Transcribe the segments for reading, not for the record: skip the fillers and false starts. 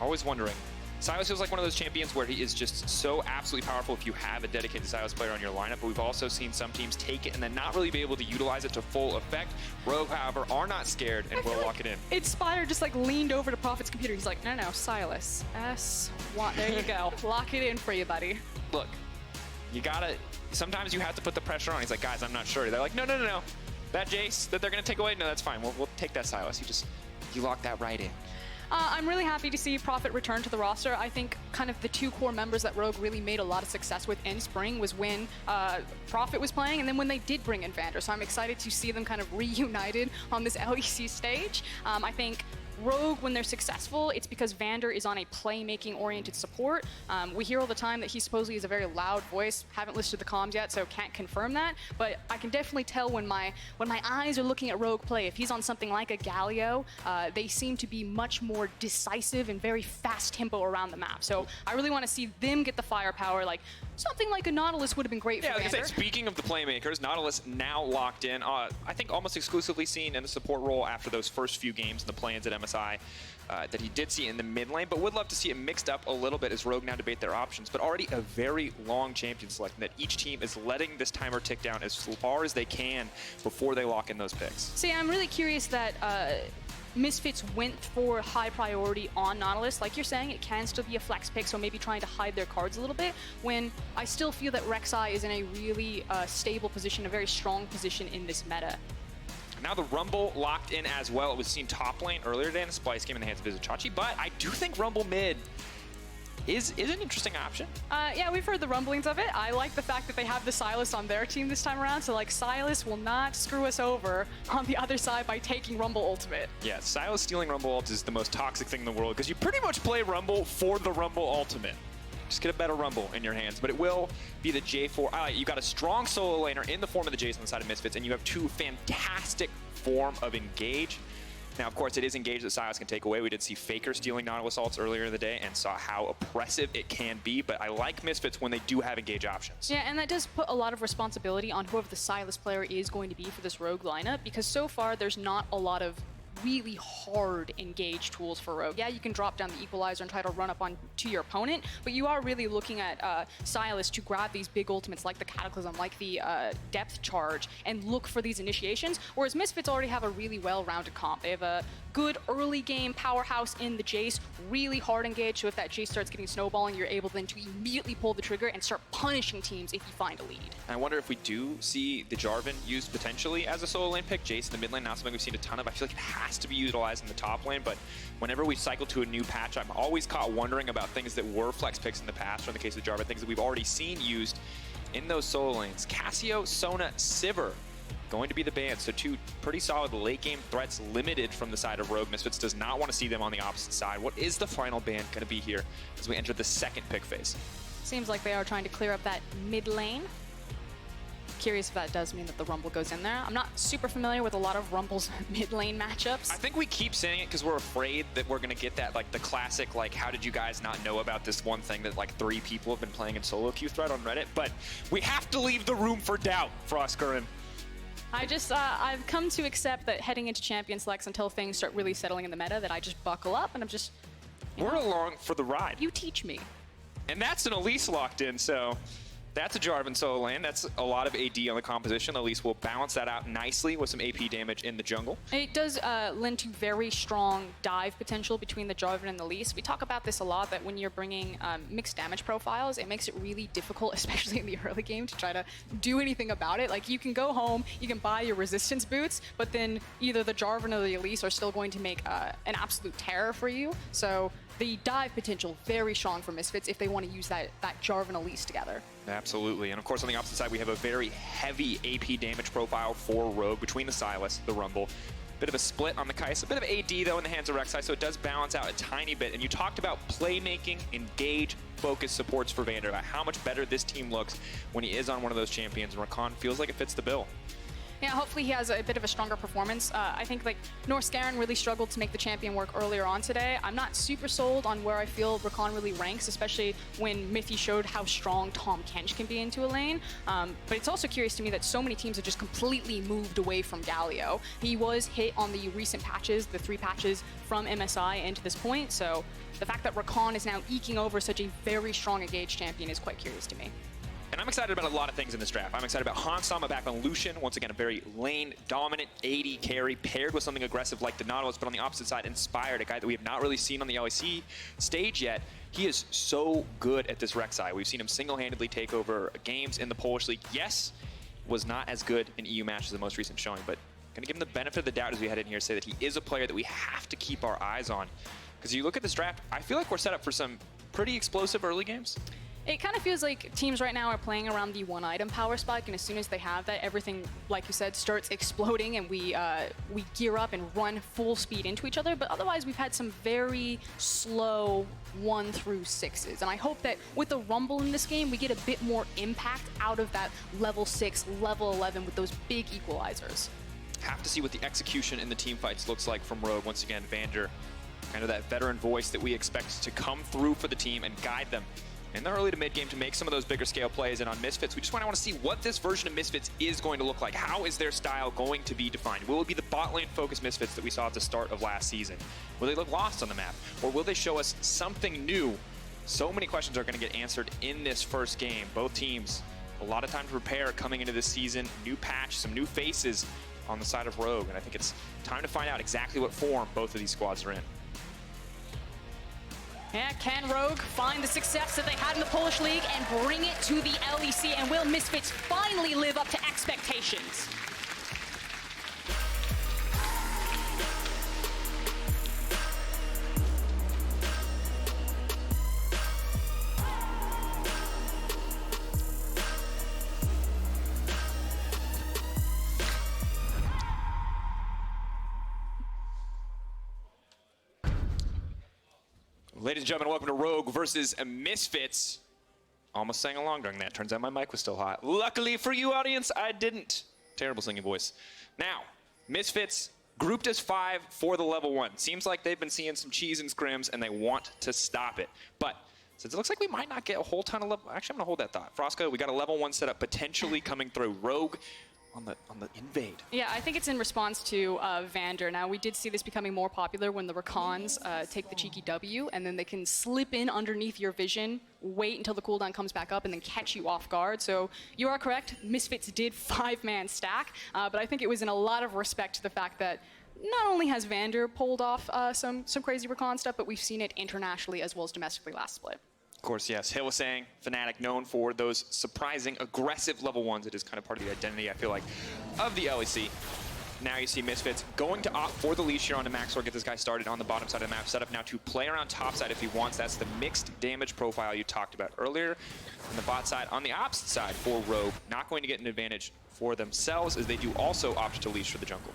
Always wondering. Silas feels like one of those champions where he is just so absolutely powerful if you have a dedicated Silas player on your lineup, but we've also seen some teams take it and then not really be able to utilize it to full effect. Rogue, however, are not scared and will lock it in. Inspire just like leaned over to Prophet's computer. He's like, no, Silas. S1. There you go. Lock it in for you, buddy. Look, you gotta, sometimes you have to put the pressure on. He's like, guys, I'm not sure. They're like, no. That Jace that they're gonna take away, no, that's fine. We'll take that Silas. You lock that right in. I'm really happy to see Prophet return to the roster. I think kind of the two core members that Rogue really made a lot of success with in spring was when Prophet was playing and then when they did bring in Vander. So I'm excited to see them kind of reunited on this LEC stage. I think Rogue, when they're successful, it's because Vander is on a playmaking-oriented support. We hear all the time that he supposedly is a very loud voice. Haven't listened to the comms yet, so can't confirm that. But I can definitely tell when my eyes are looking at Rogue play, if he's on something like a Galio, they seem to be much more decisive and very fast tempo around the map. So I really want to see them get the firepower. Like something like a Nautilus would have been great for Vander. I was gonna say, speaking of the playmakers, Nautilus now locked in. I think almost exclusively seen in the support role after those first few games in the play-ins at MSI. That he did see in the mid lane, but would love to see it mixed up a little bit as Rogue now debate their options. But already a very long champion selection that each team is letting this timer tick down as far as they can before they lock in those picks. See, I'm really curious that Misfits went for high priority on Nautilus. Like you're saying, it can still be a flex pick, so maybe trying to hide their cards a little bit, when I still feel that Rek'Sai is in a really stable position, a very strong position in this meta. Now the Rumble locked in as well. It was seen top lane earlier today in the Splice game in the hands of Vizichachi, but I do think Rumble mid is an interesting option. Yeah, we've heard the rumblings of it. I like the fact that they have the Silas on their team this time around, so like Silas will not screw us over on the other side by taking Rumble ultimate. Yeah, Silas stealing Rumble ult is the most toxic thing in the world because you pretty much play Rumble for the Rumble ultimate. Just get a better Rumble in your hands, but it will be the J4. You got a strong solo laner in the form of the Jace on the side of Misfits, and you have two fantastic form of Engage. Now, of course, it is Engage that Silas can take away. We did see Faker stealing Nautilus ults earlier in the day and saw how oppressive it can be, but I like Misfits when they do have Engage options. Yeah, and that does put a lot of responsibility on whoever the Silas player is going to be for this Rogue lineup, because so far there's not a lot of really hard engage tools for Rogue. Yeah, you can drop down the equalizer and try to run up on to your opponent, but you are really looking at Silas to grab these big ultimates like the Cataclysm, like the Depth Charge, and look for these initiations, whereas Misfits already have a really well-rounded comp. They have a good early game powerhouse in the Jace, really hard engage, so if that Jace starts getting snowballing, you're able then to immediately pull the trigger and start punishing teams if you find a lead. I wonder if we do see the Jarvan used potentially as a solo lane pick. Jace in the mid lane, not something we've seen a ton of. I feel like it has to be utilized in the top lane, but whenever we cycle to a new patch, I'm always caught wondering about things that were flex picks in the past, or in the case of Jarvan, things that we've already seen used in those solo lanes. Cassio, Sona, Sivir going to be the ban, so two pretty solid late game threats limited from the side of Rogue. Misfits does not want to see them on the opposite side. What is the final ban going to be here as we enter the second pick phase? Seems like they are trying to clear up that mid lane. Curious if that does mean that the Rumble goes in there. I'm not super familiar with a lot of Rumble's mid lane matchups. I think we keep saying it because we're afraid that we're going to get that, like the classic, like, how did you guys not know about this one thing that like 3 people have been playing in solo queue thread on Reddit? But we have to leave the room for doubt, Frostgurren. I've come to accept that heading into champion selects until things start really settling in the meta, that I just buckle up and I'm just, we're along for the ride. You teach me. And that's an Elise locked in, so that's a Jarvan solo lane. That's a lot of AD on the composition. Elise will balance that out nicely with some AP damage in the jungle. It does lend to very strong dive potential between the Jarvan and the Elise. We talk about this a lot, that when you're bringing mixed damage profiles, it makes it really difficult, especially in the early game, to try to do anything about it. Like, you can go home, you can buy your resistance boots, but then either the Jarvan or the Elise are still going to make an absolute terror for you. So the dive potential very strong for Misfits if they want to use that Jarvan Elise together. Absolutely, and of course on the opposite side we have a very heavy AP damage profile for Rogue between the Silas, the Rumble. Bit of a split on the Kai'Sa, a bit of AD though in the hands of Rek'Sai, so it does balance out a tiny bit. And you talked about playmaking, engage, focus supports for Vander, about how much better this team looks when he is on one of those champions, and Rakan feels like it fits the bill. Yeah, hopefully he has a bit of a stronger performance. I think like Norskaren really struggled to make the champion work earlier on today. I'm not super sold on where I feel Rakan really ranks, especially when Mithy showed how strong Tom Kench can be into a lane. But it's also curious to me that so many teams have just completely moved away from Galio. He was hit on the recent patches, the 3 patches from MSI into this point, so the fact that Rakan is now eking over such a very strong engaged champion is quite curious to me. And I'm excited about a lot of things in this draft. I'm excited about Hansama back on Lucian. Once again, a very lane-dominant AD carry paired with something aggressive like the Nautilus, but on the opposite side, Inspired, a guy that we have not really seen on the LEC stage yet. He is so good at this Rek'Sai. We've seen him single-handedly take over games in the Polish League. Yes, was not as good in EU matches the most recent showing, but going to give him the benefit of the doubt as we head in here, say that he is a player that we have to keep our eyes on. Because you look at this draft, I feel like we're set up for some pretty explosive early games. It kind of feels like teams right now are playing around the 1-item power spike, and as soon as they have that, everything, like you said, starts exploding, and we gear up and run full speed into each other. But otherwise, we've had some very slow 1 through 6s, and I hope that with the Rumble in this game, we get a bit more impact out of that level 6, level 11 with those big equalizers. Have to see what the execution in the team fights looks like from Rogue. Once again, Vander, kind of that veteran voice that we expect to come through for the team and guide them in the early to mid game to make some of those bigger scale plays. And on Misfits, we just want to see what this version of Misfits is going to look like. How is their style going to be defined? Will it be the bot lane focused Misfits that we saw at the start of last season? Will they look lost on the map? Or will they show us something new? So many questions are going to get answered in this first game. Both teams, a lot of time to prepare coming into this season. New patch, some new faces on the side of Rogue. And I think it's time to find out exactly what form both of these squads are in. Yeah, can Rogue find the success that they had in the Polish League and bring it to the LEC? And will Misfits finally live up to expectations? Ladies and gentlemen, welcome to Rogue versus Misfits. Almost sang along during that. Turns out my mic was still hot. Luckily for you, audience, I didn't. Terrible singing voice. Now, Misfits grouped as 5 for the level 1. Seems like they've been seeing some cheese and scrims, and they want to stop it. But since it looks like we might not get a whole ton of level... Actually, I'm going to hold that thought. Frosco, we got a level 1 setup potentially coming through. Rogue on the invade. Yeah, I think it's in response to Vander. Now, we did see this becoming more popular when the Rakans take the cheeky W, and then they can slip in underneath your vision, wait until the cooldown comes back up, and then catch you off guard. So you are correct. Misfits did 5-man stack, but I think it was in a lot of respect to the fact that not only has Vander pulled off some crazy Rakan stuff, but we've seen it internationally as well as domestically last split. Of course, yes. Hill was saying, Fnatic known for those surprising, aggressive level 1s. It is kind of part of the identity, I feel like, of the LEC. Now you see Misfits going to opt for the leash here onto Maxor, get this guy started on the bottom side of the map, set up now to play around top side if he wants. That's the mixed damage profile you talked about earlier. On the bot side, on the opposite side for Rogue, not going to get an advantage for themselves as they do also opt to leash for the jungle.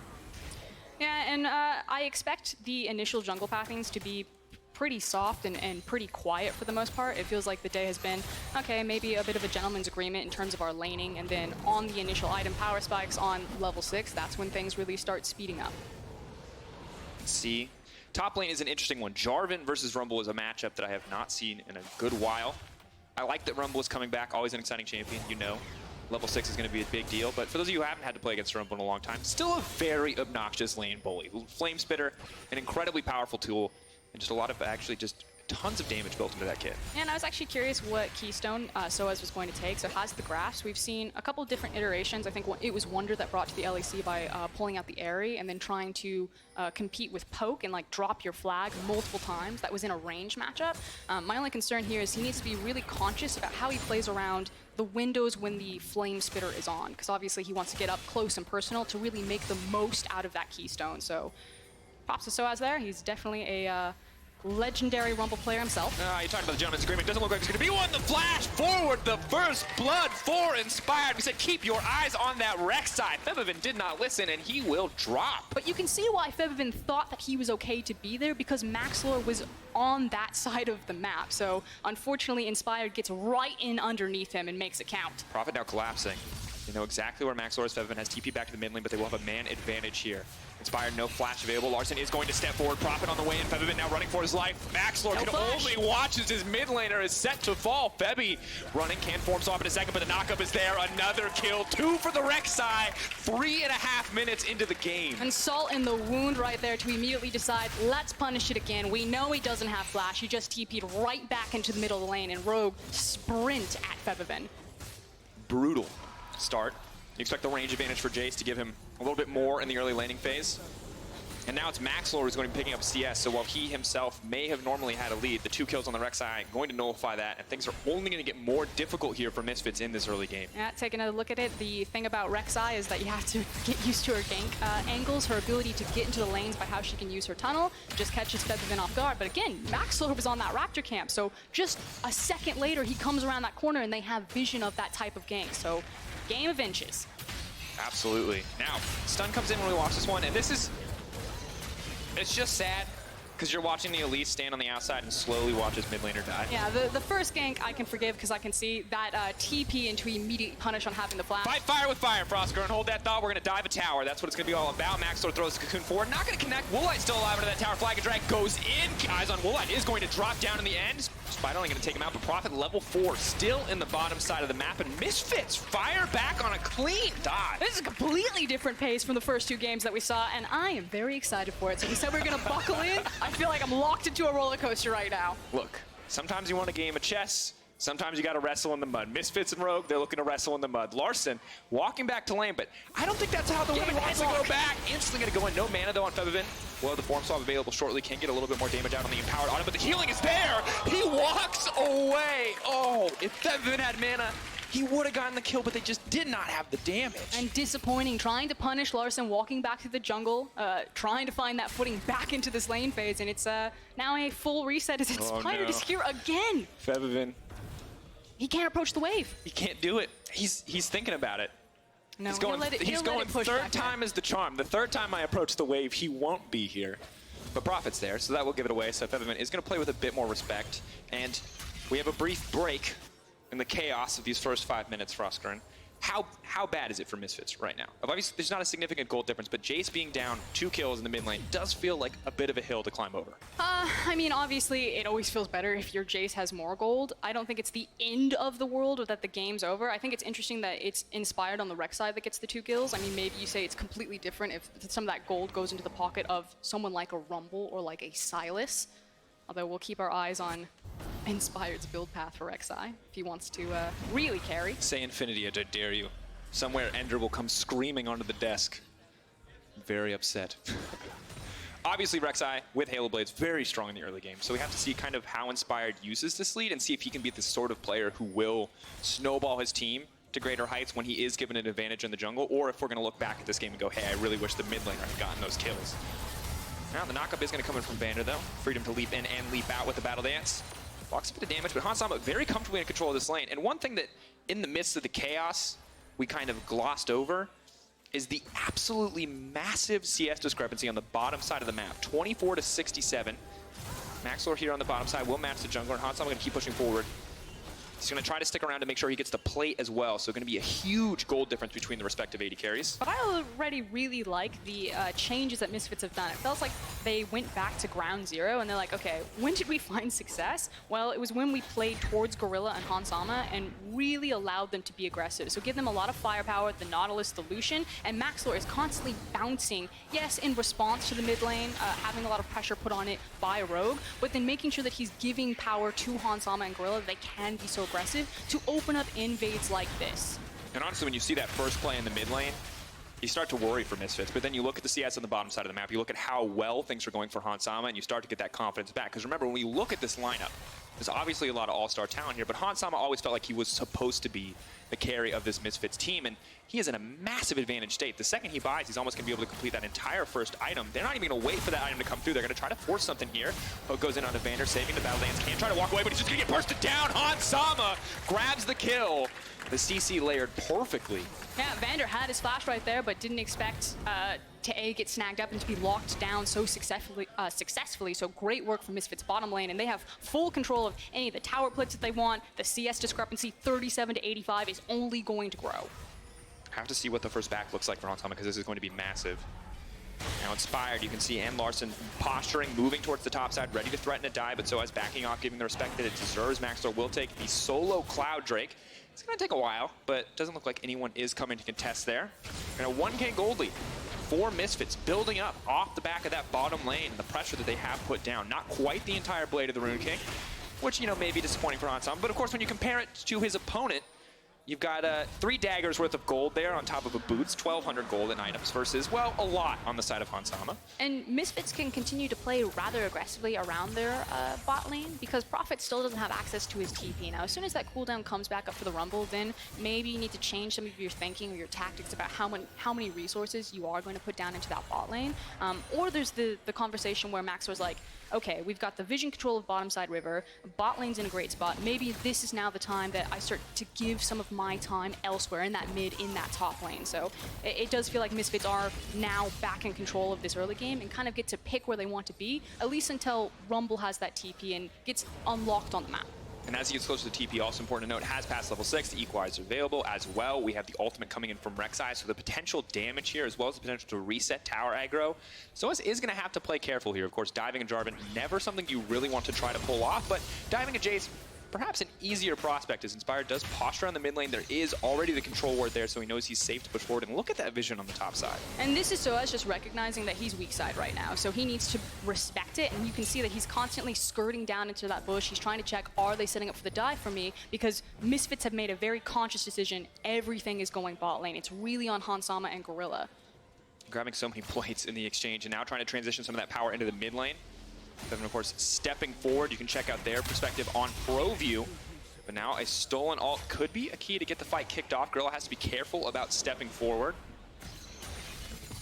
Yeah, and I expect the initial jungle pathings to be pretty soft and pretty quiet for the most part. It feels like the day has been, okay, maybe a bit of a gentleman's agreement in terms of our laning, and then on the initial item power spikes on level 6, that's when things really start speeding up. See, top lane is an interesting one. Jarvan versus Rumble is a matchup that I have not seen in a good while. I like that Rumble is coming back, always an exciting champion, you know. Level 6 is going to be a big deal, but for those of you who haven't had to play against Rumble in a long time, still a very obnoxious lane bully. Flame Spitter, an incredibly powerful tool, and just a lot of actually just tons of damage built into that kit. And I was actually curious what Keystone Soaz was going to take. So it has the graphs. We've seen a couple of different iterations. I think it was Wonder that brought to the LEC by pulling out the Airy and then trying to compete with Poke and like drop your flag multiple times. That was in a range matchup. My only concern here is he needs to be really conscious about how he plays around the windows when the Flame Spitter is on, because obviously he wants to get up close and personal to really make the most out of that Keystone. So props to Soaz there. He's definitely a legendary Rumble player himself. You talked about the gentleman's agreement. Doesn't look like it's going to be one. The flash forward, the first blood for Inspired. We said keep your eyes on that Rek'Sai. Febvin did not listen, and he will drop. But you can see why Febvin thought that he was okay to be there, because Maxlor was on that side of the map. So unfortunately, Inspired gets right in underneath him and makes it count. Prophet now collapsing. They know exactly where Max Lord's Featherman has TP back to the mid lane, but they will have a man advantage here. Inspired, no flash available. Larson is going to step forward. Prophet on the way in. Featherman now running for his life. Max Lord can only watch as his mid laner is set to fall. Febby running, can form swap in a second, but the knockup is there. Another kill. 2 for the Rek'Sai. 3.5 minutes into the game. And salt in the wound right there to immediately decide, let's punish it again. We know he doesn't have flash. He just TP'd right back into the middle of the lane, and Rogue sprint at Featherman. Brutal start. You expect the range advantage for Jace to give him a little bit more in the early laning phase. And now it's Max Lord who's going to be picking up CS, so while he himself may have normally had a lead, the 2 kills on the Rek'Sai going to nullify that, and things are only going to get more difficult here for Misfits in this early game. Yeah, taking a look at it, the thing about Rek'Sai is that you have to get used to her gank angles, her ability to get into the lanes by how she can use her tunnel, just catches Featherman off guard. But again, Max Lord was on that Raptor camp, so just a second later he comes around that corner and they have vision of that type of gank. So, game of inches. Absolutely. Now, stun comes in when we watch this one, and this is... It's just sad, because you're watching the Elise stand on the outside and slowly watch his mid laner die. Yeah, the first gank I can forgive because I can see that TP into immediate punish on having the flash. Fight fire with fire, Frostgirl, and hold that thought. We're going to dive a tower. That's what it's going to be all about. Max Lord throws the cocoon forward. Not going to connect. Woolite still alive under that tower. Flag and drag goes in. Eyes on Woolite is going to drop down in the end. Spider only going to take him out, but Prophet level 4 still in the bottom side of the map, and Misfits fire back on a clean dive. This is a completely different pace from the first 2 games that we saw, and I am very excited for it. So we said we were going to buckle in. I feel like I'm locked into a roller coaster right now. Look, sometimes you want a game of chess. Sometimes you got to wrestle in the mud. Misfits and Rogue, they're looking to wrestle in the mud. Larson walking back to lane, but I don't think that's how the woman wants to go back. Instantly going to go in. No mana, though, on Featherman. Well, the form swap available shortly. Can get a little bit more damage out on the empowered auto, but the healing is there. He walks away. Oh, if Featherman had mana, he would have gotten the kill, but they just did not have the damage. And disappointing, trying to punish Larson, walking back to the jungle, trying to find that footing back into this lane phase, and it's now a full reset as Inspired is here again. Featherman. He can't approach the wave. He can't do it. He's thinking about it. No, he's going, he's going third time is the charm. The third time I approach the wave, he won't be here. But Prophet's there, so that will give it away. So Featherman is going to play with a bit more respect. And we have a brief break in the chaos of these first 5 minutes, Frostgren. How bad is it for Misfits right now? Obviously, there's not a significant goal difference, but Jace being down 2 kills in the mid lane does feel like a bit of a hill to climb over. I mean, obviously, it always feels better if your Jace has more gold. I don't think it's the end of the world or that the game's over. I think it's interesting that it's Inspired on the Rex side that gets the 2 kills. I mean, maybe you say it's completely different if some of that gold goes into the pocket of someone like a Rumble or like a Silas. Although we'll keep our eyes on Inspired's build path for Rek'Sai if he wants to really carry. Say infinity, I dare you. Somewhere Ender will come screaming onto the desk. Very upset. Obviously Rek'Sai with Halo Blades very strong in the early game, so we have to see kind of how Inspired uses this lead and see if he can be the sort of player who will snowball his team to greater heights when he is given an advantage in the jungle, or if we're going to look back at this game and go, hey, I really wish the mid laner had gotten those kills. Now the knockup is going to come in from Vander though. Freedom to leap in and leap out with the Battle Dance. Walks a bit of damage, but Hansama very comfortably in control of this lane. And one thing that, in the midst of the chaos, we kind of glossed over is the absolutely massive CS discrepancy on the bottom side of the map. 24 to 67. Max Lord here on the bottom side will match the jungler, and Hansama going to keep pushing forward. He's going to try to stick around to make sure he gets the plate as well, so going to be a huge gold difference between the respective AD carries. But I already really like the changes that Misfits have done. It feels like they went back to ground zero and they're like, okay, when did we find success? Well, it was when we played towards Gorilla and Hansama and really allowed them to be aggressive. So give them a lot of firepower, the Nautilus, the Lucian, and Max Lord is constantly bouncing, yes, in response to the mid lane, having a lot of pressure put on it by Rogue, but then making sure that he's giving power to Hansama and Gorilla that they can be so aggressive to open up invades like this. And honestly, when you see that first play in the mid lane, you start to worry for Misfits, but then you look at the CS on the bottom side of the map, you look at how well things are going for Hansama, and you start to get that confidence back. Because remember, when we look at this lineup, there's obviously a lot of all-star talent here, but Hansama always felt like he was supposed to be the carry of this Misfits team, and he is in a massive advantage state. The second he buys, he's almost going to be able to complete that entire first item. They're not even going to wait for that item to come through. They're going to try to force something here. Poke goes in onto Vander, saving the Battle Dance. Can't try to walk away, but he's just going to get bursted down. Hansama grabs the kill. The CC layered perfectly. Yeah, Vander had his flash right there, but didn't expect to get snagged up and to be locked down so successfully. So great work from Misfits bottom lane, and they have full control of any of the tower plates that they want. The CS discrepancy, 37 to 85, is only going to grow. Have to see what the first back looks like for Hansama, because this is going to be massive. Now Inspired, you can see, and Larson posturing, moving towards the top side, ready to threaten a dive, but so as backing off, giving the respect that it deserves. Maxwell will take the solo Cloud Drake. It's going to take a while, but doesn't look like anyone is coming to contest there. And a 1K gold lead for Misfits, building up off the back of that bottom lane and the pressure that they have put down. Not quite the entire blade of the Rune King, which, you know, may be disappointing for Hansama, but of course when you compare it to his opponent, you've got 3 daggers worth of gold there on top of a boots, 1,200 gold in items versus, well, a lot on the side of Hansama. And Misfits can continue to play rather aggressively around their bot lane because Prophet still doesn't have access to his TP. Now, as soon as that cooldown comes back up for the Rumble, then maybe you need to change some of your thinking or your tactics about how many resources you are going to put down into that bot lane. Or there's the conversation where Max was like, okay, we've got the vision control of bottom side river, bot lane's in a great spot. Maybe this is now the time that I start to give some of my time elsewhere in that mid, in that top lane. So it does feel like Misfits are now back in control of this early game and kind of get to pick where they want to be, at least until Rumble has that TP and gets unlocked on the map. And as he gets closer to TP, also important to note, has passed level 6, the Equalizer available as well. We have the ultimate coming in from Rek'Sai, so the potential damage here, as well as the potential to reset tower aggro. Soaz is going to have to play careful here. Of course, diving a Jarvan, never something you really want to try to pull off, but diving a Jace, perhaps an easier prospect, as Inspired does posture on the mid lane. There is already the control ward there, so he knows he's safe to push forward. And look at that vision on the top side. And this is Soaz just recognizing that he's weak side right now, so he needs to respect it, and you can see that he's constantly skirting down into that bush. He's trying to check, are they setting up for the dive for me? Because Misfits have made a very conscious decision. Everything is going bot lane. It's really on Hansama and Gorilla. Grabbing so many plates in the exchange, and now trying to transition some of that power into the mid lane. Then, of course, stepping forward, you can check out their perspective on Pro View. But now a stolen ult could be a key to get the fight kicked off. Gorilla has to be careful about stepping forward.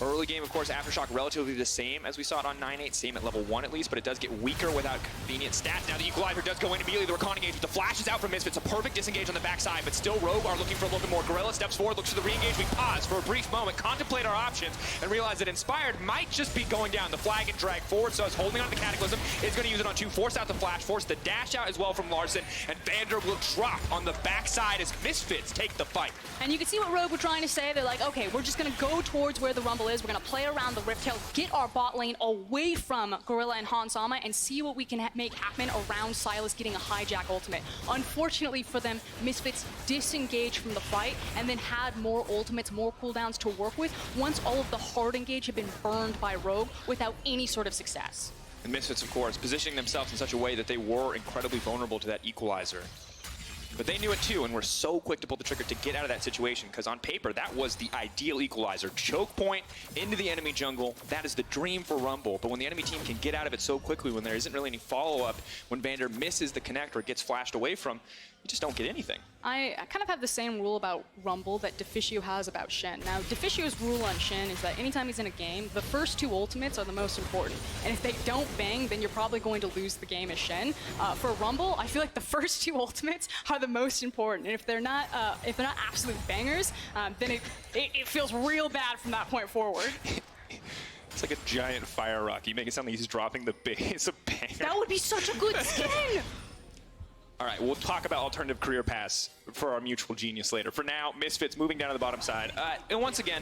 Early game, of course, Aftershock relatively the same as we saw it on 9-8, same at level 1 at least, but it does get weaker without convenient stats. Now the Equalizer does go in immediately, the Rakan engage, but the flash is out from Misfits, a perfect disengage on the backside, but still Rogue are looking for a little bit more. Gorilla steps forward, looks for the re-engage, we pause for a brief moment, contemplate our options, and realize that Inspired might just be going down. The flag and drag forward, so it's holding on to the Cataclysm, is going to use it on 2, force out the flash, force the dash out as well from Larson, and Vander will drop on the backside as Misfits take the fight. And you can see what Rogue were trying to say. They're like, okay, we're just going to go towards where the Rumble is, we're going to play around the Rift Tail, get our bot lane away from Gorilla and Hansama, and see what we can make happen around Sylas getting a hijack ultimate. Unfortunately for them, Misfits disengaged from the fight and then had more ultimates, more cooldowns to work with once all of the hard engage had been burned by Rogue without any sort of success. And Misfits, of course, positioning themselves in such a way that they were incredibly vulnerable to that Equalizer. But they knew it too, and were so quick to pull the trigger to get out of that situation, because on paper, that was the ideal Equalizer. Choke point into the enemy jungle, that is the dream for Rumble. But when the enemy team can get out of it so quickly, when there isn't really any follow-up, when Vander misses the connect or gets flashed away from, you just don't get anything. I kind of have the same rule about Rumble that Deficio has about Shen. Now, Deficio's rule on Shen is that anytime he's in a game, the first 2 ultimates are the most important. And if they don't bang, then you're probably going to lose the game as Shen. For Rumble, I feel like the first 2 ultimates are the most important. And if they're not absolute bangers, then it feels real bad from that point forward. It's like a giant fire rock. You make it sound like he's dropping the base of banger. That would be such a good skin! All right, we'll talk about alternative career paths for our mutual genius later. For now, Misfits moving down to the bottom side. And once again,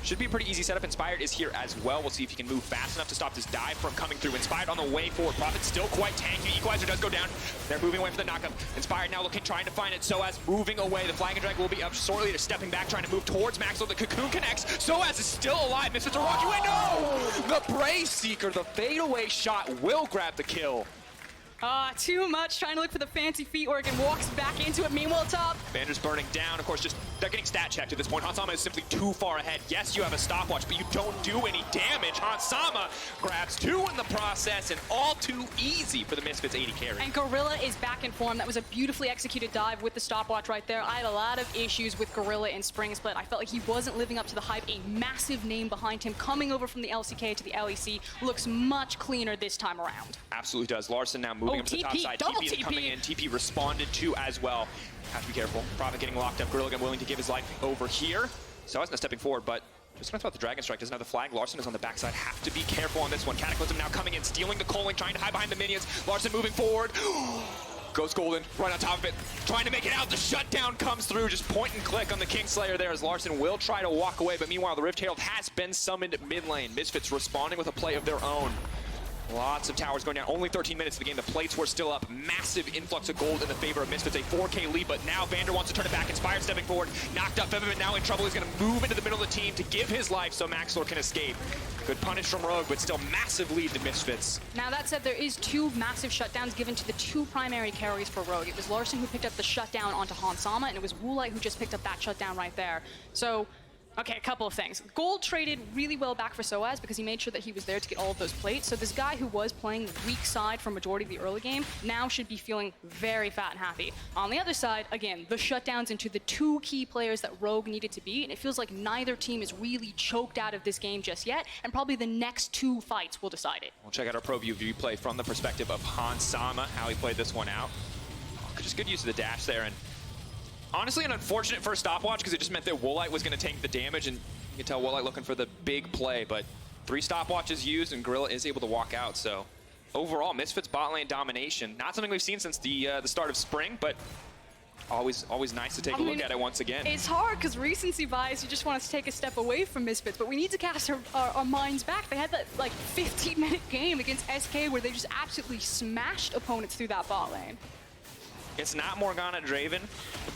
should be a pretty easy setup. Inspired is here as well. We'll see if he can move fast enough to stop this dive from coming through. Inspired on the way forward. Prophet still quite tanky. Equalizer does go down. They're moving away from the knockup. Inspired now looking, trying to find it. Soaz moving away. The flag and drag will be up shortly. They're stepping back, trying to move towards Maxwell. The cocoon connects. Soaz is still alive. Misfits are walking away. No! The Brave Seeker, the fadeaway shot will grab the kill. Too much, trying to look for the fancy feet work and walks back into it. Meanwhile, top. Vander's burning down. Of course, they're getting stat checked at this point. Hansama is simply too far ahead. Yes, you have a stopwatch, but you don't do any damage. Hansama grabs 2 in the process, and all too easy for the Misfits 80 carry. And Gorilla is back in form. That was a beautifully executed dive with the stopwatch right there. I had a lot of issues with Gorilla in Spring Split. I felt like he wasn't living up to the hype. A massive name behind him coming over from the LCK to the LEC looks much cleaner this time around. Absolutely does. Larson now moving up to the top side. TP is coming in. TP responded to as well. Have to be careful. Prophet getting locked up. Gorilla willing to give his life over here. So I was not stepping forward, but just going to throw out the Dragon Strike. Doesn't have the flag. Larson is on the backside. Have to be careful on this one. Cataclysm now coming in, stealing the culling, trying to hide behind the minions. Larson moving forward. Goes Golden, right on top of it, trying to make it out. The shutdown comes through, just point and click on the Kingslayer there as Larson will try to walk away, but meanwhile the Rift Herald has been summoned mid lane. Misfits responding with a play of their own. Lots of towers going down. Only 13 minutes of the game. The plates were still up. Massive influx of gold in the favor of Misfits. A 4K lead, but now Vander wants to turn it back. Inspired stepping forward. Knocked up. Febiven now in trouble. He's going to move into the middle of the team to give his life so Maxlor can escape. Good punish from Rogue, but still massive lead to Misfits. Now that said, there is 2 massive shutdowns given to the 2 primary carries for Rogue. It was Larson who picked up the shutdown onto Hansama, and it was Woolite who just picked up that shutdown right there. So, okay, a couple of things. Gold traded really well back for Soaz because he made sure that he was there to get all of those plates. So this guy who was playing weak side for majority of the early game now should be feeling very fat and happy. On the other side, again, the shutdowns into the 2 key players that Rogue needed to beat, and it feels like neither team is really choked out of this game just yet, and probably the next 2 fights will decide it. We'll check out our pro view replay from the perspective of Hansama, how he played this one out. Just good use of the dash there, and honestly, an unfortunate first stopwatch because it just meant that Woolite was going to tank the damage, and you can tell Woolite looking for the big play, but 3 stopwatches used, and Gorilla is able to walk out. So overall, Misfits bot lane domination. Not something we've seen since the start of spring, but always nice to take a look at it once again. It's hard because recency bias, you just want us to take a step away from Misfits, but we need to cast our minds back. They had that like 15-minute game against SK where they just absolutely smashed opponents through that bot lane. It's not Morgana Draven,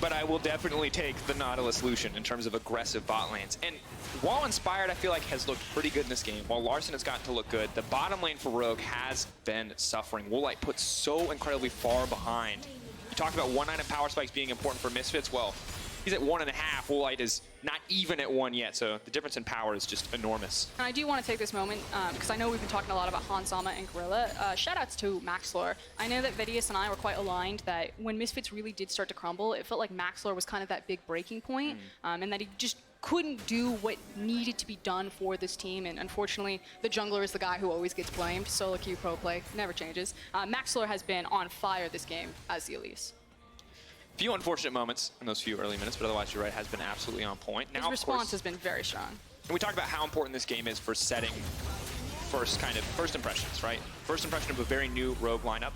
but I will definitely take the Nautilus Lucian in terms of aggressive bot lanes. And while Inspired, I feel like, has looked pretty good in this game, while Larson has gotten to look good, the bottom lane for Rogue has been suffering. Woolite put so incredibly far behind. You talked about 1-item power spikes being important for Misfits. Well, he's at 1.5. Woolite is not even at 1 yet, so the difference in power is just enormous. And I do want to take this moment, because I know we've been talking a lot about Hansama and Gorilla. Shoutouts to Maxlor. I know that Vidius and I were quite aligned that when Misfits really did start to crumble, it felt like Maxlor was kind of that big breaking point, and that he just couldn't do what needed to be done for this team, and unfortunately, the jungler is the guy who always gets blamed. Solo queue pro play, never changes. Maxlor has been on fire this game as the Elise. Few unfortunate moments in those few early minutes, but otherwise, you're right, has been absolutely on point. His response has been very strong. And we talked about how important this game is for setting first impressions, right? First impression of a very new Rogue lineup,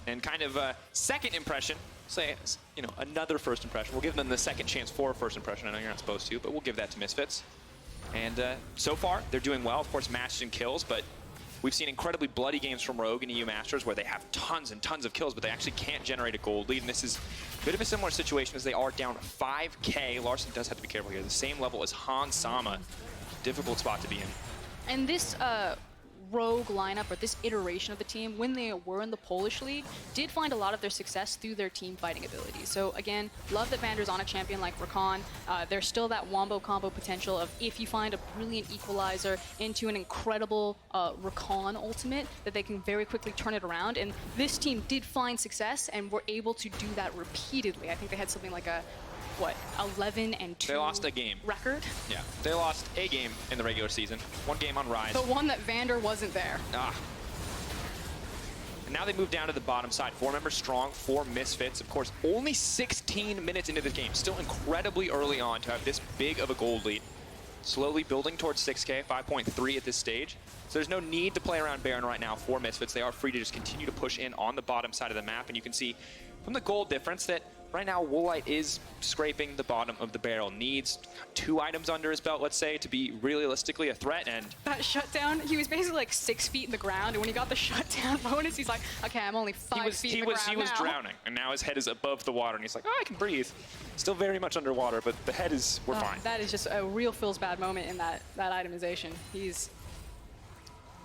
and kind of a second impression, say, you know, another first impression. We'll give them the second chance for a first impression. I know you're not supposed to, but we'll give that to Misfits. And so far, they're doing well. Of course, matched in kills, but we've seen incredibly bloody games from Rogue and EU Masters where they have tons and tons of kills, but they actually can't generate a gold lead. And this is a bit of a similar situation as they are down 5K. Larson does have to be careful here. The same level as Hansama. Difficult spot to be in. And this Rogue lineup, or this iteration of the team, when they were in the Polish League, did find a lot of their success through their team fighting abilities. So again, love that Vander's on a champion like Rakan. There's still that wombo combo potential of if you find a brilliant equalizer into an incredible Rakan ultimate, that they can very quickly turn it around. And this team did find success and were able to do that repeatedly. I think they had something like a 11-2 They lost a game. record. Yeah, they lost a game in the regular season. 1 game on Rise. The one that Vander wasn't there. And now they move down to the bottom side. 4 members strong, 4 Misfits. Of course, only 16 minutes into this game. Still incredibly early on to have this big of a gold lead. Slowly building towards 6K, 5.3 at this stage. So there's no need to play around Baron right now for Misfits. They are free to just continue to push in on the bottom side of the map. And you can see from the gold difference that right now, Woolite is scraping the bottom of the barrel. Needs 2 items under his belt, let's say, to be realistically a threat. And that shutdown, he was basically like 6 feet in the ground, and when he got the shutdown bonus, he's like, okay, I'm only 5 feet in the ground He was drowning, and now his head is above the water, and he's like, oh, I can breathe. Still very much underwater, but the head is, we're fine. That is just a real feels bad moment in that itemization. He's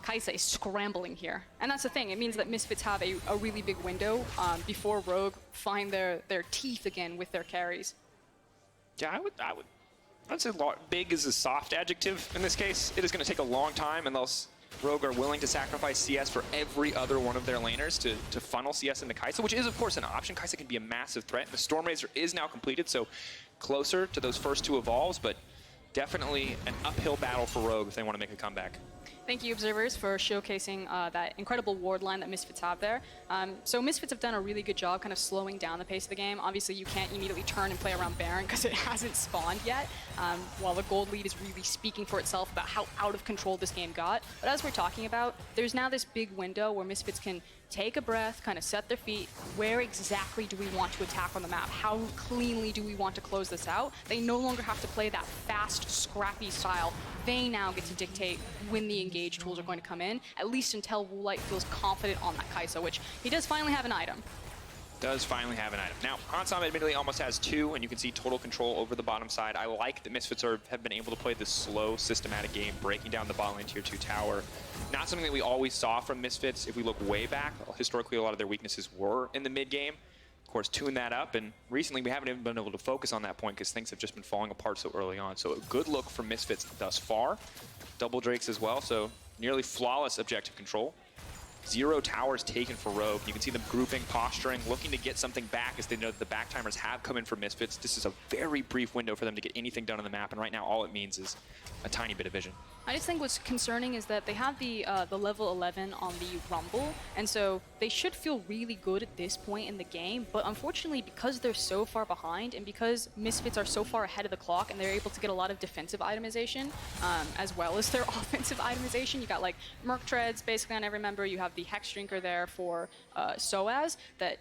Kaise scrambling here. And that's the thing, it means that Misfits have a really big window before Rogue find their teeth again with their carries. Yeah, I'd say big is a soft adjective in this case. It is going to take a long time unless Rogue are willing to sacrifice CS for every other one of their laners to funnel CS into Kaise, which is of course an option. Kaise can be a massive threat. The Stormrazor is now completed, so closer to those first 2 evolves, but definitely an uphill battle for Rogue if they want to make a comeback. Thank you, observers, for showcasing that incredible ward line that Misfits have there. So Misfits have done a really good job kind of slowing down the pace of the game. Obviously, you can't immediately turn and play around Baron because it hasn't spawned yet, while the gold lead is really speaking for itself about how out of control this game got. But as we're talking about, there's now this big window where Misfits can take a breath, kind of set their feet. Where exactly do we want to attack on the map? How cleanly do we want to close this out? They no longer have to play that fast, scrappy style. They now get to dictate when the engage tools are going to come in, at least until Woolite feels confident on that Kai'Sa, which he does finally have an item. Does finally have an item. Now, Hansam admittedly almost has 2, and you can see total control over the bottom side. I like that Misfits have been able to play this slow, systematic game, breaking down the bot lane tier 2 tower. Not something that we always saw from Misfits. If we look way back, historically a lot of their weaknesses were in the mid game. Of course, tune that up, and recently we haven't even been able to focus on that point because things have just been falling apart so early on. So a good look from Misfits thus far. Double Drakes as well, so nearly flawless objective control. 0 towers taken for Rogue. You can see them grouping, posturing, looking to get something back as they know that the back timers have come in for Misfits. This is a very brief window for them to get anything done on the map, and right now all it means is a tiny bit of vision. I just think what's concerning is that they have the level 11 on the Rumble, and so they should feel really good at this point in the game, but unfortunately because they're so far behind and because Misfits are so far ahead of the clock and they're able to get a lot of defensive itemization as well as their offensive itemization, you got like Merc Treads basically on every member, you have the Hex Drinker there for Soaz, that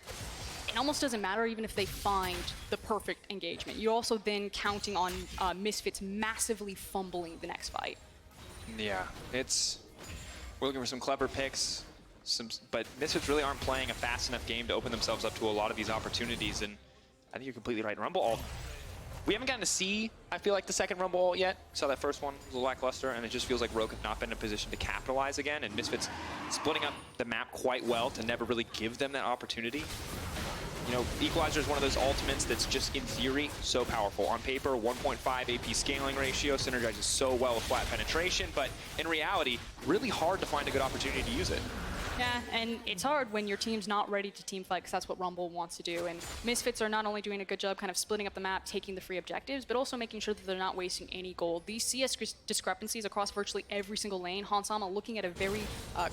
it almost doesn't matter even if they find the perfect engagement. You're also then counting on Misfits massively fumbling the next fight. Yeah, we're looking for some clever picks, but Misfits really aren't playing a fast enough game to open themselves up to a lot of these opportunities, and I think you're completely right. Rumble ult, we haven't gotten to see, I feel like, the second Rumble ult yet. Saw that first one, was a lackluster, and it just feels like Rogue have not been in a position to capitalize again, and Misfits splitting up the map quite well to never really give them that opportunity. You know, Equalizer is one of those ultimates that's just, in theory, so powerful. On paper, 1.5 AP scaling ratio, synergizes so well with flat penetration, but in reality, really hard to find a good opportunity to use it. Yeah, and it's hard when your team's not ready to team fight because that's what Rumble wants to do. And Misfits are not only doing a good job kind of splitting up the map, taking the free objectives, but also making sure that they're not wasting any gold. These CS discrepancies across virtually every single lane, Hansama looking at a very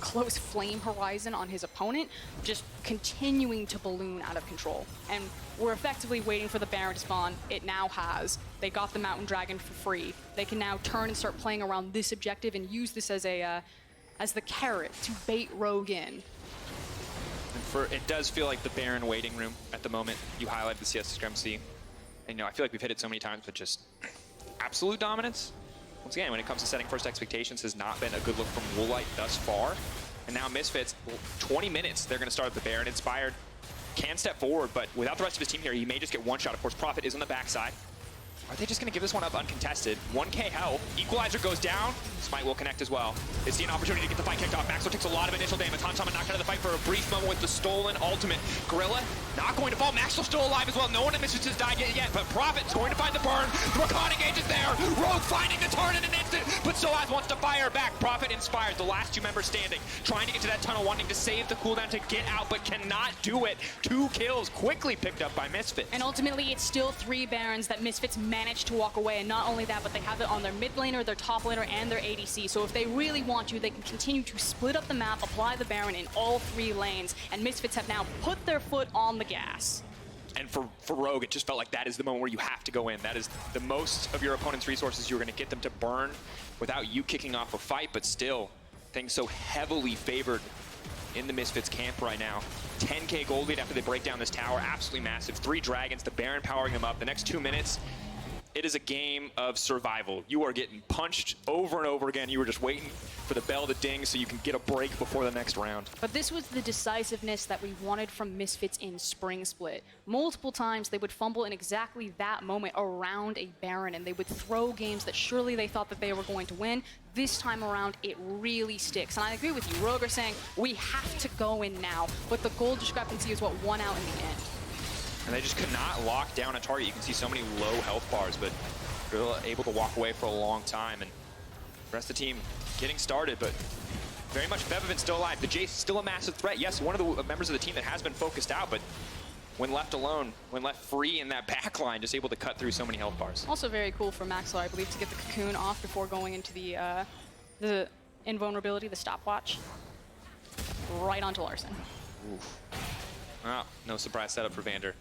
close flame horizon on his opponent, just continuing to balloon out of control. And we're effectively waiting for the Baron to spawn. It now has. They got the Mountain Dragon for free. They can now turn and start playing around this objective and use this as a as the carrot to bait Rogue in. And it does feel like the Baron waiting room at the moment. You highlighted the CS discrepancy. And, you know, I feel like we've hit it so many times, but just absolute dominance. Once again, when it comes to setting first expectations, has not been a good look from Woolite thus far. And now Misfits, 20 minutes, they're going to start with the Baron. Inspired can step forward, but without the rest of his team here, he may just get one shot. Of course, Prophet is on the backside. Are they just going to give this one up uncontested? 1k health. Equalizer goes down. Smite will connect as well. They see an opportunity to get the fight kicked off. Maxwell takes a lot of initial damage. Hansama knocked out of the fight for a brief moment with the stolen ultimate. Gorilla not going to fall. Maxwell still alive as well. No one in Misfits has died yet, but Prophet's going to find the burn. The Rakan engage is there. Rogue finding the turn in an instant, but Soaz wants to fire back. Prophet inspired, the last 2 members standing, trying to get to that tunnel, wanting to save the cooldown to get out, but cannot do it. 2 kills quickly picked up by Misfits. And ultimately, it's still 3 Barons that Misfits managed to walk away. And not only that, but they have it on their mid laner, their top laner, and their ADC. So if they really want to, they can continue to split up the map, apply the Baron in all 3 lanes, and Misfits have now put their foot on the gas. And for Rogue, it just felt like that is the moment where you have to go in. That is the most of your opponent's resources you're going to get them to burn without you kicking off a fight, but still, things so heavily favored in the Misfits camp right now. 10k gold lead after they break down this tower, absolutely massive. 3 dragons, the Baron powering them up. The next 2 minutes, it is a game of survival. You are getting punched over and over again. You were just waiting for the bell to ding so you can get a break before the next round. But this was the decisiveness that we wanted from Misfits in Spring Split. Multiple times they would fumble in exactly that moment around a Baron, and they would throw games that surely they thought that they were going to win. This time around, it really sticks. And I agree with you. Rogue are saying, we have to go in now. But the gold discrepancy is what won out in the end. And they just could not lock down a target. You can see so many low health bars, but they're able to walk away for a long time. And the rest of the team getting started, but very much Bevavin still alive. The Jace still a massive threat. Yes, one of the members of the team that has been focused out, but when left alone, when left free in that back line, just able to cut through so many health bars. Also very cool for Maxwell, I believe, to get the cocoon off before going into the invulnerability, the stopwatch, right onto Larson. Oof. Wow, no surprise setup for Vander.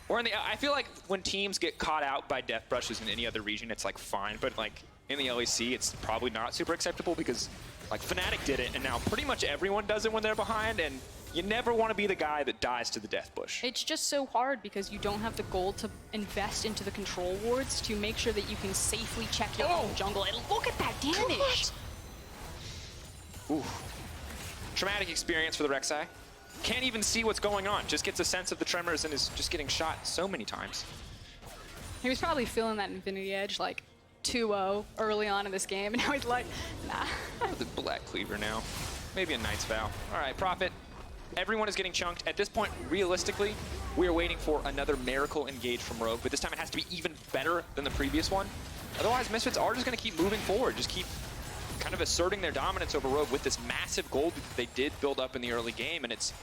Or in the, I feel like when teams get caught out by death brushes in any other region, it's like fine, but like in the LEC, it's probably not super acceptable because like Fnatic did it, and now pretty much everyone does it when they're behind, and You never want to be the guy that dies to the death bush. It's just so hard because you don't have the gold to invest into the control wards to make sure that you can safely check your own jungle. And look at that damage! Ooh. Traumatic experience for the Rek'Sai. Can't even see what's going on. Just gets a sense of the tremors and is just getting shot so many times. He was probably feeling that Infinity Edge like 2-0 early on in this game, and now he's like, nah. The Black Cleaver now. Maybe a Knight's Vow. All right, Prophet. Everyone is getting chunked. At this point, realistically, we are waiting for another Miracle engage from Rogue, but this time it has to be even better than the previous one. Otherwise, Misfits are just going to keep moving forward, just keep kind of asserting their dominance over Rogue with this massive gold that they did build up in the early game, and it's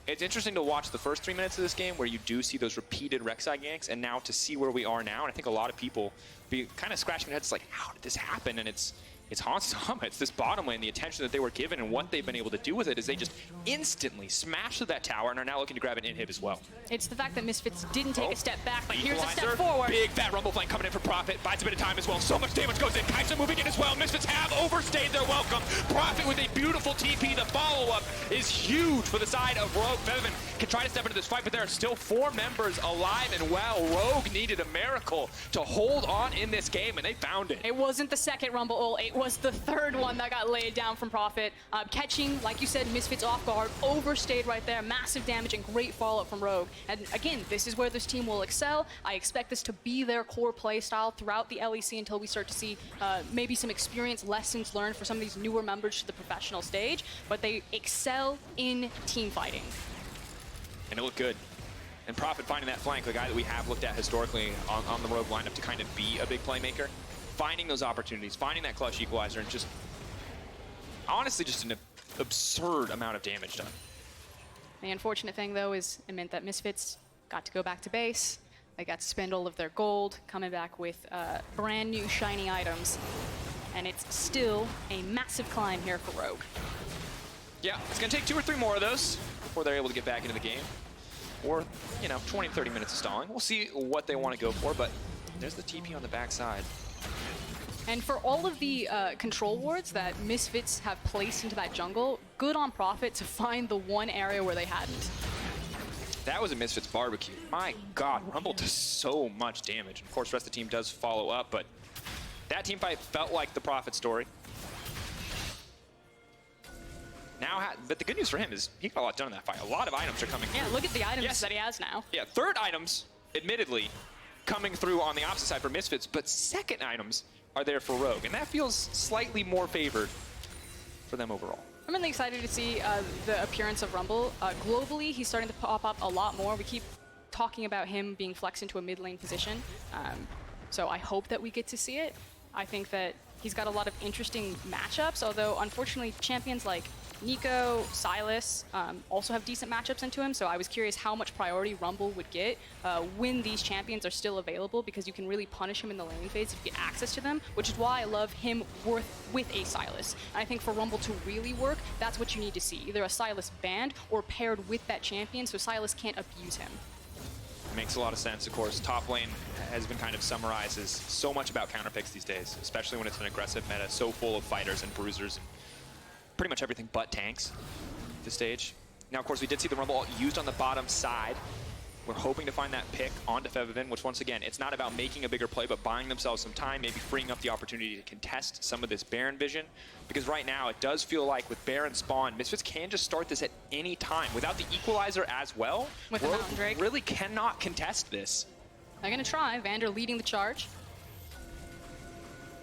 interesting to watch the first 3 minutes of this game where you do see those repeated Rek'Sai ganks, and now to see where we are now, and I think a lot of people be kind of scratching their heads like, how did this happen? And it's Hansama. It's this bottom lane, the attention that they were given, and what they've been able to do with it is they just instantly smashed through that tower and are now looking to grab an inhib as well. It's the fact that Misfits didn't take a step back, but here's a Equalizer. step forward. Big fat rumble flame coming in for Prophet. Buys a bit of time as well. So much damage goes in. Kaisa moving in as well. Misfits have overstayed their welcome. Prophet with a beautiful TP. The follow-up is huge for the side of Rogue. Featherman can try to step into this fight, but there are still 4 members alive and well. Rogue needed a miracle to hold on in this game, and they found it. It wasn't the second Rumble ult, it was the third one that got laid down from Prophet. Catching, like you said, Misfits off guard, overstayed right there, massive damage and great follow-up from Rogue. And again, this is where this team will excel. I expect this to be their core play style throughout the LEC until we start to see maybe some experience lessons learned for some of these newer members to the professional stage, but they excel in team fighting. And it looked good. And Prophet finding that flank, the guy that we have looked at historically on the Rogue lineup to kind of be a big playmaker, finding those opportunities, finding that clutch equalizer, and just honestly just an absurd amount of damage done. The unfortunate thing, though, is it meant that Misfits got to go back to base. They got to spend all of their gold, coming back with brand new shiny items. And it's still a massive climb here for Rogue. Yeah, it's going to take 2 or 3 more of those before they're able to get back into the game. Or, you know, 20, 30 minutes of stalling. We'll see what they want to go for, but there's the TP on the backside. And for all of the control wards that Misfits have placed into that jungle, good on Prophet to find the one area where they hadn't. That was a Misfits barbecue. My God, Rumble does so much damage. Of course, the rest of the team does follow up, but that team fight felt like the Prophet story. Now, but the good news for him is he got a lot done in that fight. A lot of items are coming through. Yeah, look at the items that he has now. Yeah, third items, admittedly, coming through on the opposite side for Misfits, but second items are there for Rogue, and that feels slightly more favored for them overall. I'm really excited to see the appearance of Rumble. Globally, he's starting to pop up a lot more. We keep talking about him being flexed into a mid lane position, so I hope that we get to see it. I think that he's got a lot of interesting matchups, although unfortunately champions like Nico, Silas also have decent matchups into him, so I was curious how much priority Rumble would get when these champions are still available, because you can really punish him in the lane phase if you get access to them, which is why I love him with a Silas. And I think for Rumble to really work, that's what you need to see, either a Silas banned or paired with that champion so Silas can't abuse him. It makes a lot of sense, of course. Top lane has been kind of summarized as so much about counter picks these days, especially when it's an aggressive meta so full of fighters and bruisers and pretty much everything but tanks at this stage. Now, of course, we did see the Rumble ult used on the bottom side. We're hoping to find that pick onto Featherman, which once again, it's not about making a bigger play, but buying themselves some time, maybe freeing up the opportunity to contest some of this Baron vision. Because right now, it does feel like with Baron spawn, Misfits can just start this at any time. Without the equalizer as well, with the Mountain Drake, really cannot contest this. They're gonna try. Vander leading the charge.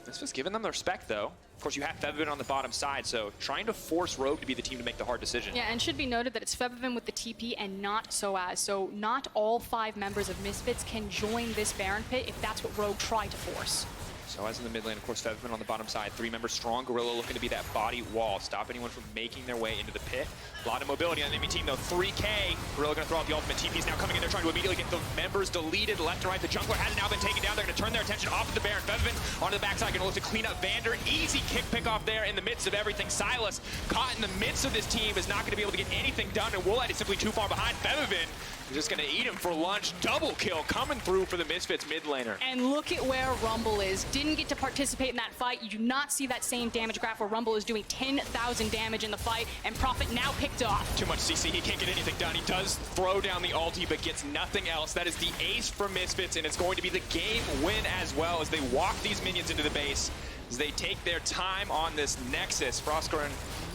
Misfits giving them the respect, though. Of course, you have Featherman on the bottom side, so trying to force Rogue to be the team to make the hard decision. Yeah, and should be noted that it's Featherman with the TP and not Soaz. So not all 5 members of Misfits can join this Baron pit if that's what Rogue tried to force. Soaz in the mid lane, of course, Featherman on the bottom side. 3-member strong Gorilla looking to be that body wall. Stop anyone from making their way into the pit. A lot of mobility on the enemy team, though. 3K. Gorilla going to throw out the ultimate. TP's now coming in there, trying to immediately get the members deleted left and right. The jungler has now been taken down. They're going to turn their attention off of the Baron. Featherman onto the backside, going to look to clean up Vander. Easy kick pick off there in the midst of everything. Silas, caught in the midst of this team, is not going to be able to get anything done, and Woolite is simply too far behind. Featherman Just gonna eat him for lunch. Double kill coming through for the Misfits mid laner. And look at where Rumble is. Didn't get to participate in that fight. You do not see that same damage graph where Rumble is doing 10,000 damage in the fight, and Prophet now picked off. Too much CC, he can't get anything done. He does throw down the ulti, but gets nothing else. That is the ace from Misfits, and it's going to be the game win as well as they walk these minions into the base, as they take their time on this Nexus. Frostgren,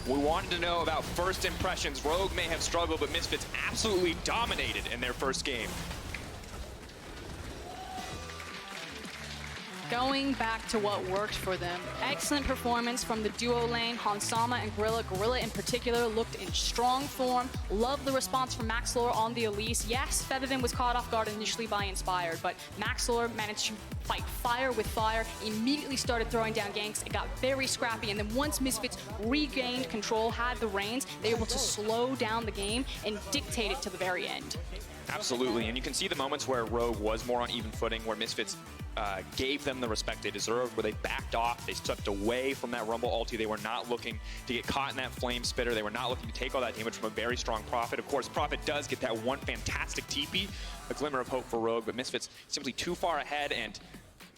we wanted to know about first impressions. Rogue may have struggled, but Misfits absolutely dominated in their first game. Going back to what worked for them. Excellent performance from the duo lane, Hansama and Gorilla. Gorilla in particular looked in strong form. Loved the response from Maxlore on the Elise. Yes, Featherman was caught off guard initially by Inspired, but Maxlore managed to fight fire with fire, immediately started throwing down ganks. It got very scrappy, and then once Misfits regained control, had the reins, they were able to slow down the game and dictate it to the very end. Absolutely, and you can see the moments where Rogue was more on even footing, where Misfits gave them the respect they deserved, where they backed off, they stepped away from that Rumble ulti. They were not looking to get caught in that flame spitter. They were not looking to take all that damage from a very strong Prophet. Of course, Prophet does get that one fantastic TP, a glimmer of hope for Rogue, but Misfits simply too far ahead, and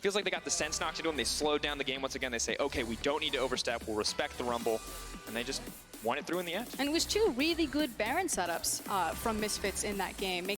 feels like they got the sense knocked into them. They slowed down the game once again. They say, okay, we don't need to overstep. We'll respect the Rumble, and they just won it through in the end. And it was two really good Baron setups from Misfits in that game.